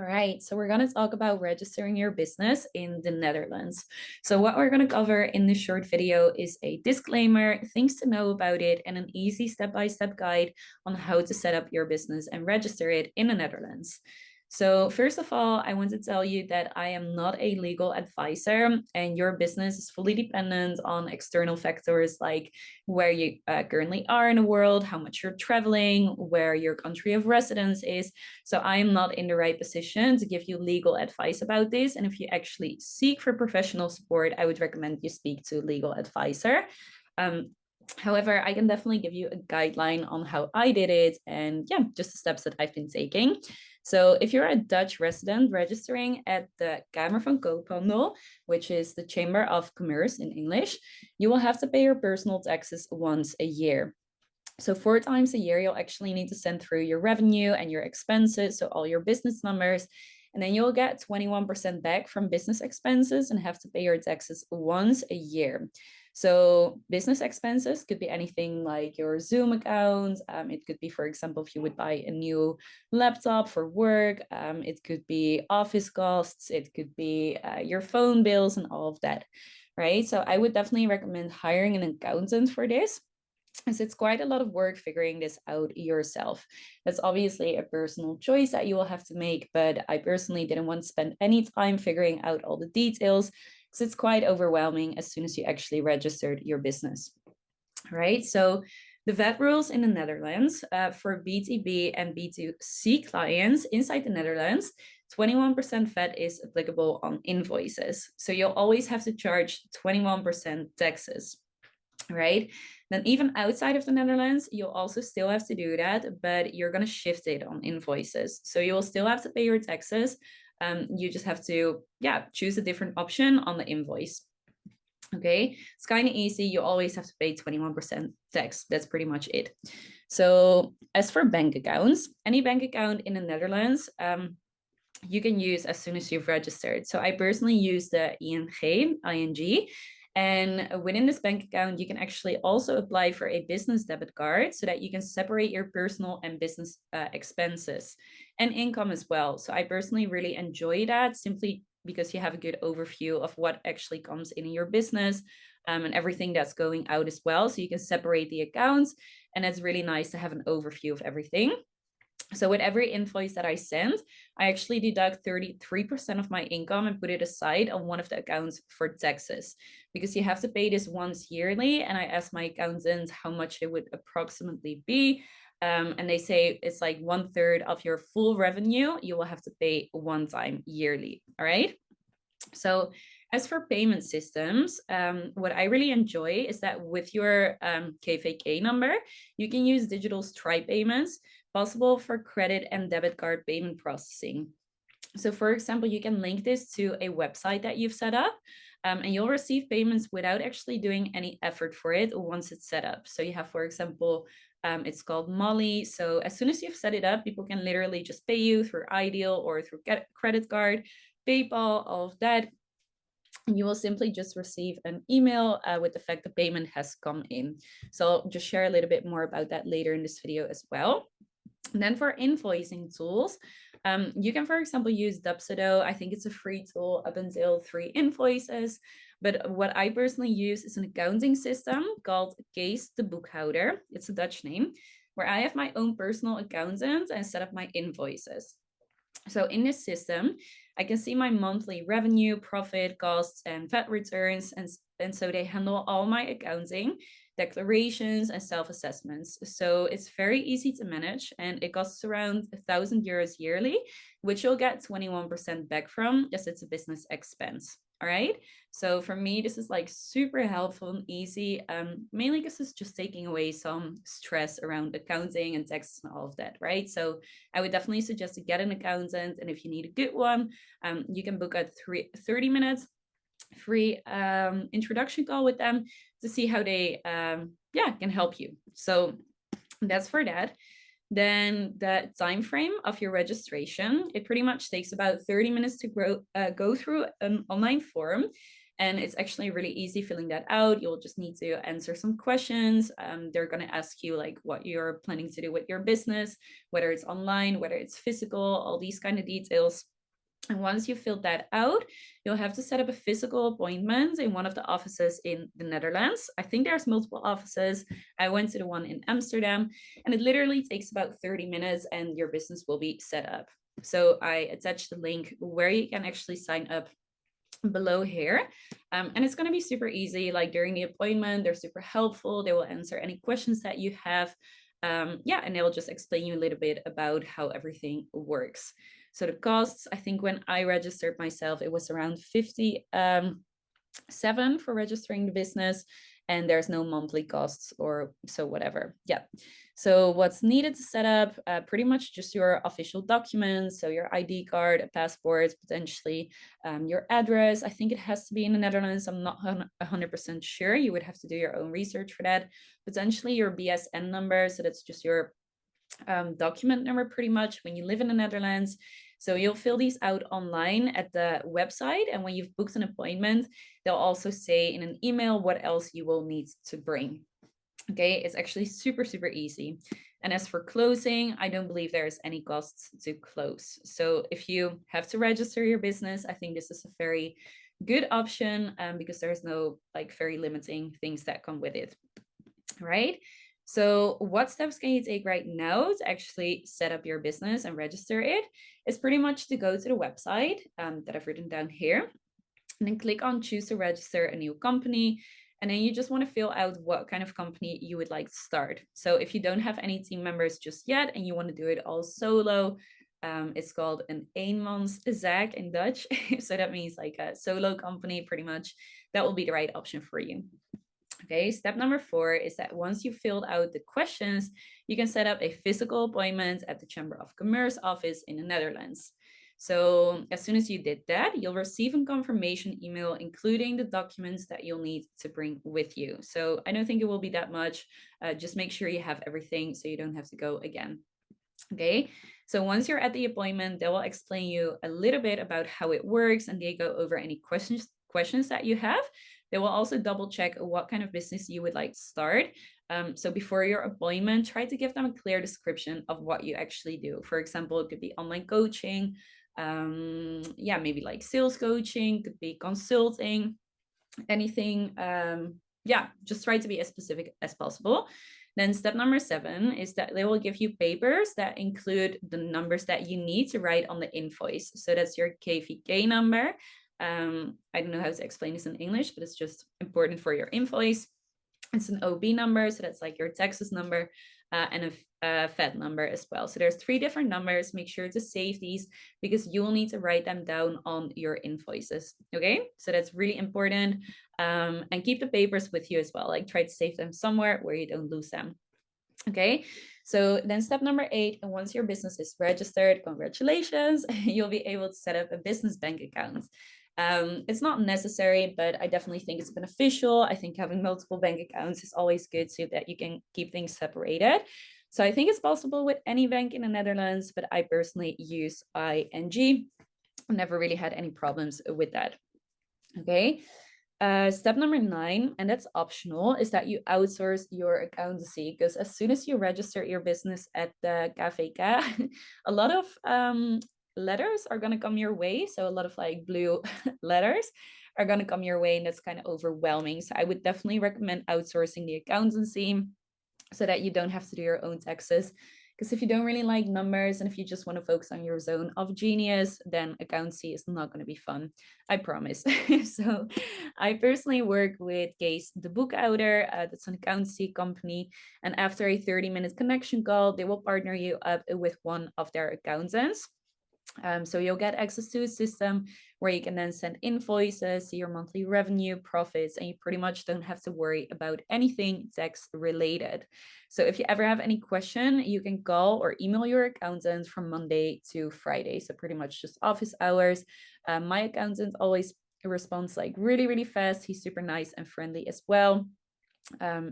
right, so we're going to talk about registering your business in the Netherlands. So what we're going to cover in this short video is a disclaimer, things to know about it, and an easy step-by-step guide on how to set up your business and register it in the Netherlands. So first of all, I want to tell you that I am not a legal advisor, and your business is fully dependent on external factors like where you currently are in the world, how much you're traveling, where your country of residence is. So I am not in the right position to give you legal advice about this. And if you actually seek for professional support, I would recommend you speak to a legal advisor. Um, However, I can definitely give you a guideline on how I did it and yeah, just the steps that I've been taking. So if you're a Dutch resident registering at the Kamer van Koophandel, which is the Chamber of Commerce in English, you will have to pay your personal taxes once a year. So 4 times a year, you'll actually need to send through your revenue and your expenses, so all your business numbers, and then you'll get 21% back from business expenses and have to pay your taxes once a year. So business expenses could be anything like your Zoom account. It could be, for example, if you would buy a new laptop for work. It could be office costs. It could be your phone bills and all of that, right? So I would definitely recommend hiring an accountant for this, as it's quite a lot of work figuring this out yourself. That's obviously a personal choice that you will have to make, but I personally didn't want to spend any time figuring out all the details because it's quite overwhelming as soon as you actually registered your business. Right? So the VAT rules in the Netherlands for B2B and B2C clients inside the Netherlands, 21% VAT is applicable on invoices. So you'll always have to charge 21% taxes, right? Then even outside of the Netherlands, you'll also still have to do that, but you're going to shift it on invoices. So you will still have to pay your taxes. You just have to, yeah, choose a different option on the invoice. Okay, it's kind of easy. You always have to pay 21% tax. That's pretty much it. So as for bank accounts, any bank account in the Netherlands, you can use as soon as you've registered. So I personally use the ING. And within this bank account, you can actually also apply for a business debit card so that you can separate your personal and business expenses and income as well. So I personally really enjoy that simply because you have a good overview of what actually comes in your business and everything that's going out as well. So you can separate the accounts, and it's really nice to have an overview of everything. So with every invoice that I send, I actually deduct 33% of my income and put it aside on one of the accounts for taxes, because you have to pay this once yearly. And I asked my accountant how much it would approximately be. And they say it's like 1/3 of your full revenue, you will have to pay one time yearly. All right. So as for payment systems, what I really enjoy is that with your KVK number, you can use digital Stripe payments, possible for credit and debit card payment processing. So for example, you can link this to a website that you've set up, and you'll receive payments without actually doing any effort for it once it's set up. So you have, for example, it's called Molly. So as soon as you've set it up, people can literally just pay you through Ideal or through credit card, PayPal, all of that. And you will simply just receive an email with the fact the payment has come in. So I'll just share a little bit more about that later in this video as well. And then for invoicing tools, you can, for example, use Dubsado. I think it's a free tool up until 3 invoices. But what I personally use is an accounting system called Kees de Boekhouder. It's a Dutch name, where I have my own personal accountant and set up my invoices. So in this system, I can see my monthly revenue, profit, costs, and VAT returns. And so they handle all my accounting, declarations, and self-assessments. So it's very easy to manage, and it costs around €1,000 yearly, which you'll get 21% back from, as it's a business expense. All right. So for me, this is like super helpful and easy, mainly because it's just taking away some stress around accounting and taxes and all of that. Right. So I would definitely suggest to get an accountant. And if you need a good one, you can book a 30 minutes free introduction call with them to see how they can help you. So that's for that. Then the time frame of your registration, it pretty much takes about 30 minutes to go through an online form. And it's actually really easy filling that out. You'll just need to answer some questions. They're going to ask you like what you're planning to do with your business, whether it's online, whether it's physical, all these kind of details. And once you filled that out, you'll have to set up a physical appointment in one of the offices in the Netherlands. I think there's multiple offices. I went to the one in Amsterdam, and it literally takes about 30 minutes and your business will be set up. So I attached the link where you can actually sign up below here. And it's going to be super easy. Like during the appointment, they're super helpful. They will answer any questions that you have. Yeah, and they'll just explain you a little bit about how everything works. So the costs, I think when I registered myself, it was around 57 for registering the business, and there's no monthly costs or so whatever. Yeah. So what's needed to set up, pretty much just your official documents. So your ID card, a passport, potentially your address. I think it has to be in the Netherlands. I'm not 100% sure. You would have to do your own research for that. Potentially your BSN number. So that's just your document number pretty much when you live in the Netherlands. So you'll fill these out online at the website. And when you've booked an appointment, they'll also say in an email what else you will need to bring. Okay, it's actually super, super easy. And as for closing, I don't believe there's any costs to close. So if you have to register your business, I think this is a very good option because there's no like very limiting things that come with it, right? So what steps can you take right now to actually set up your business and register it? It's pretty much to go to the website that I've written down here, and then click on choose to register a new company. And then you just want to fill out what kind of company you would like to start. So if you don't have any team members just yet and you want to do it all solo, it's called an eenmanszaak in Dutch. So that means like a solo company, pretty much. That will be the right option for you. Okay, step number 4 is that once you filled out the questions, you can set up a physical appointment at the Chamber of Commerce office in the Netherlands. So as soon as you did that, you'll receive a confirmation email, including the documents that you'll need to bring with you. So I don't think it will be that much. Just make sure you have everything so you don't have to go again. Okay, so once you're at the appointment, they will explain you a little bit about how it works, and they go over any questions that you have. They will also double check what kind of business you would like to start. So before your appointment, try to give them a clear description of what you actually do. For example, it could be online coaching, yeah, maybe like sales coaching, could be consulting, anything. Yeah, just try to be as specific as possible. Then step number 7 is that they will give you papers that include the numbers that you need to write on the invoice. So that's your KVK number. I don't know how to explain this in English, but it's just important for your invoice. It's an OB number, so that's like your taxes number, and a FED number as well. So there's 3 different numbers. Make sure to save these because you will need to write them down on your invoices. Okay, so that's really important. And keep the papers with you as well. Like try to save them somewhere where you don't lose them. Okay, so then step number 8, and once your business is registered, congratulations, you'll be able to set up a business bank account. It's not necessary, but I definitely think it's beneficial. I think having multiple bank accounts is always good so that you can keep things separated. So I think it's possible with any bank in the Netherlands, but I personally use ING. Never really had any problems with that. Okay. Step number 9, and that's optional, is that you outsource your accountancy, because as soon as you register your business at the KVK, a lot of letters are going to come your way. So a lot of like blue letters are going to come your way, and that's kind of overwhelming. So I would definitely recommend outsourcing the accountancy so that you don't have to do your own taxes. Because if you don't really like numbers and if you just want to focus on your zone of genius, then accountancy is not going to be fun. I promise. So I personally work with Case the Boekhouder. That's an accountancy company. And after a 30-minute connection call, they will partner you up with one of their accountants. So you'll get access to a system where you can then send invoices, see your monthly revenue, profits, and you pretty much don't have to worry about anything tax related. So if you ever have any question, you can call or email your accountant from Monday to Friday. So pretty much just office hours. My accountant always responds like really, really fast. He's super nice and friendly as well.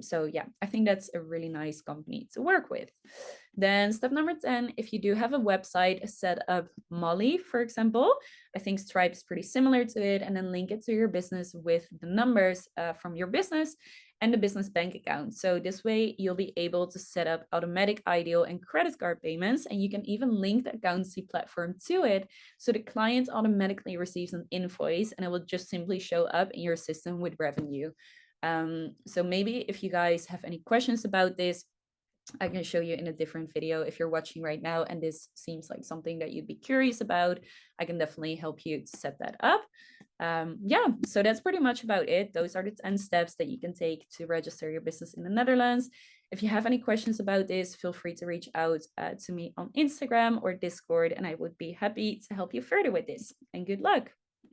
So yeah, I think that's a really nice company to work with. Then step number 10, if you do have a website, set up Molly, for example. I think Stripe is pretty similar to it, and then link it to your business with the numbers from your business. and the business bank account. So this way you'll be able to set up automatic iDeal and credit card payments, and you can even link the accountancy platform to it. So the client automatically receives an invoice and it will just simply show up in your system with revenue. So maybe if you guys have any questions about this, I can show you in a different video. If you're watching right now and this seems like something that you'd be curious about, I can definitely help you to set that up. Yeah, so that's pretty much about it. Those are the 10 steps that you can take to register your business in the Netherlands. If you have any questions about this, feel free to reach out to me on Instagram or Discord, and I would be happy to help you further with this. And good luck.